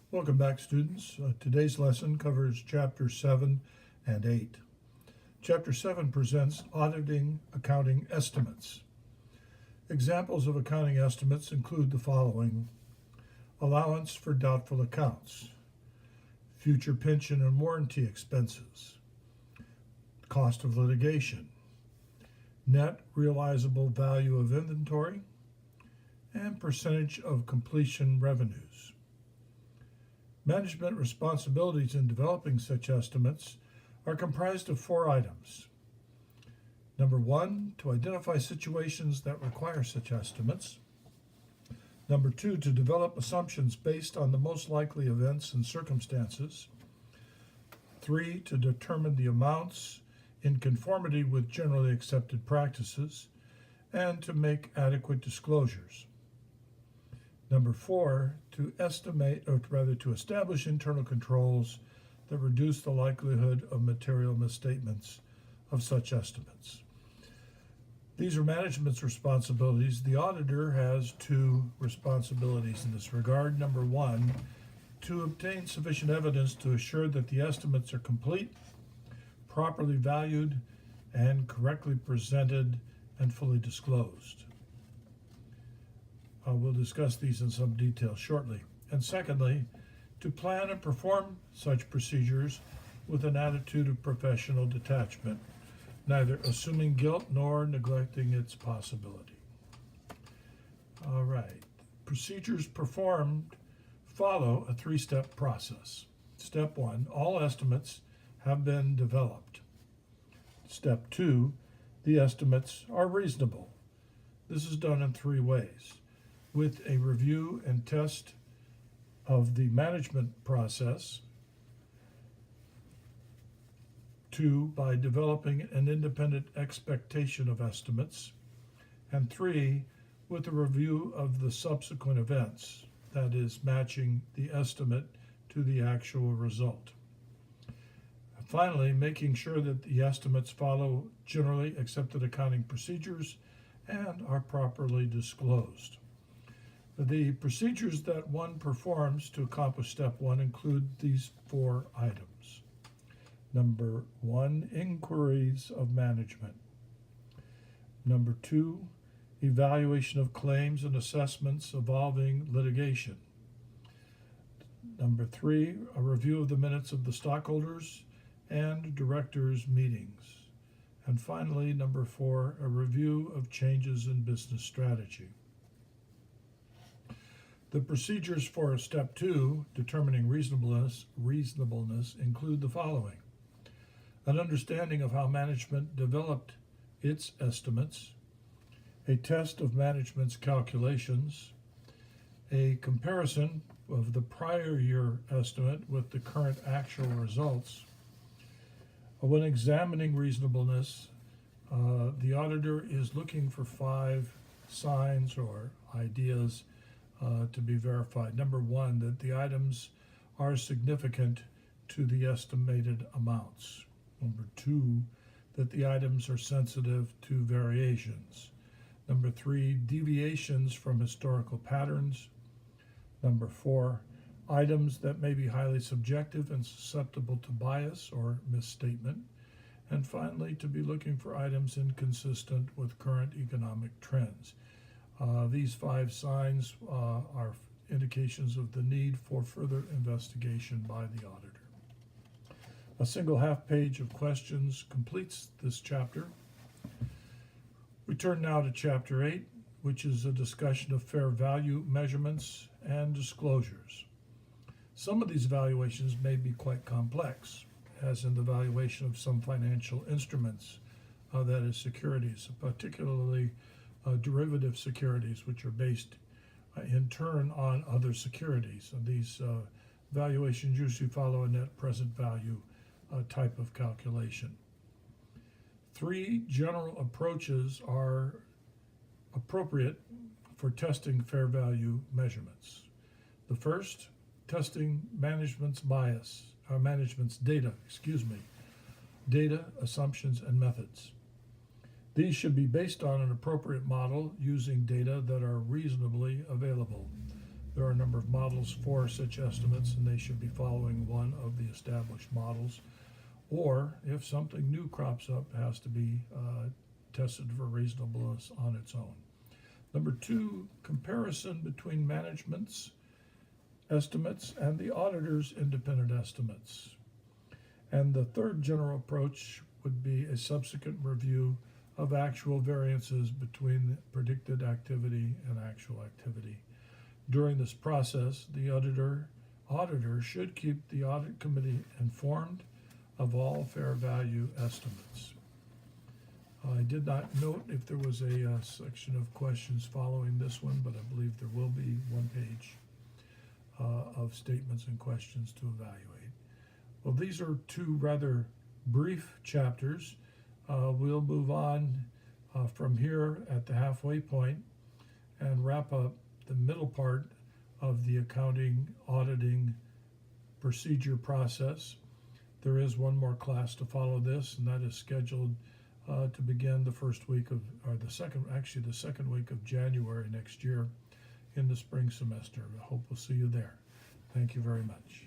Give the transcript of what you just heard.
Welcome back, students. Today's lesson covers Chapter 7 and 8. Chapter 7 presents auditing accounting estimates. Examples of accounting estimates include the following: allowance for doubtful accounts, future pension and warranty expenses, cost of litigation, net realizable value of inventory, and percentage of completion revenues. Management responsibilities in developing such estimates are comprised of 4 items. Number 1, to identify situations that require such estimates. Number 2, to develop assumptions based on the most likely events and circumstances. 3, to determine the amounts in conformity with generally accepted practices and to make adequate disclosures. Number 4, to establish internal controls that reduce the likelihood of material misstatements of such estimates. These are management's responsibilities. The auditor has 2 responsibilities in this regard. Number 1, to obtain sufficient evidence to assure that the estimates are complete, properly valued, and correctly presented and fully disclosed. We'll discuss these in some detail shortly. And secondly, to plan and perform such procedures with an attitude of professional detachment, neither assuming guilt nor neglecting its possibility. All right. Procedures performed follow a 3-step process. Step 1, all estimates have been developed. Step 2, the estimates are reasonable. This is done in 3 ways: with a review and test of the management process. 2, by developing an independent expectation of estimates. And 3, with a review of the subsequent events, that is, matching the estimate to the actual result. And finally, making sure that the estimates follow generally accepted accounting procedures and are properly disclosed. The procedures that one performs to accomplish step 1 include these 4 items. Number 1, inquiries of management. Number 2, evaluation of claims and assessments involving litigation. Number 3, a review of the minutes of the stockholders and directors' meetings. And finally, number 4, a review of changes in business strategy. The procedures for step 2, determining reasonableness, include the following: an understanding of how management developed its estimates, a test of management's calculations, a comparison of the prior year estimate with the current actual results. When examining reasonableness, the auditor is looking for 5 signs or ideas to be verified. Number 1, that the items are significant to the estimated amounts. Number 2, that the items are sensitive to variations. Number 3, deviations from historical patterns. Number 4, items that may be highly subjective and susceptible to bias or misstatement. And finally, to be looking for items inconsistent with current economic trends. These 5 signs are indications of the need for further investigation by the auditor. A single half-page of questions completes this chapter. We turn now to Chapter 8, which is a discussion of fair value measurements and disclosures. Some of these valuations may be quite complex, as in the valuation of some financial instruments, that is, securities, particularly derivative securities, which are based in turn on other securities. And these valuations usually follow a net present value type of calculation. 3 general approaches are appropriate for testing fair value measurements. The first, testing management's data, assumptions, and methods. These should be based on an appropriate model using data that are reasonably available. There are a number of models for such estimates, and they should be following one of the established models. Or if something new crops up, it has to be tested for reasonableness on its own. Number two, comparison between management's estimates and the auditor's independent estimates. And the third general approach would be a subsequent review of actual variances between predicted activity and actual activity. During this process, the auditor should keep the audit committee informed of all fair value estimates. I did not note if there was a section of questions following this one, but I believe there will be one page of statements and questions to evaluate. Well, these are two rather brief chapters. We'll move on from here at the halfway point and wrap up the middle part of the accounting auditing procedure process. There is one more class to follow this, and that is scheduled to begin the second week of January next year in the spring semester. I hope we'll see you there. Thank you very much.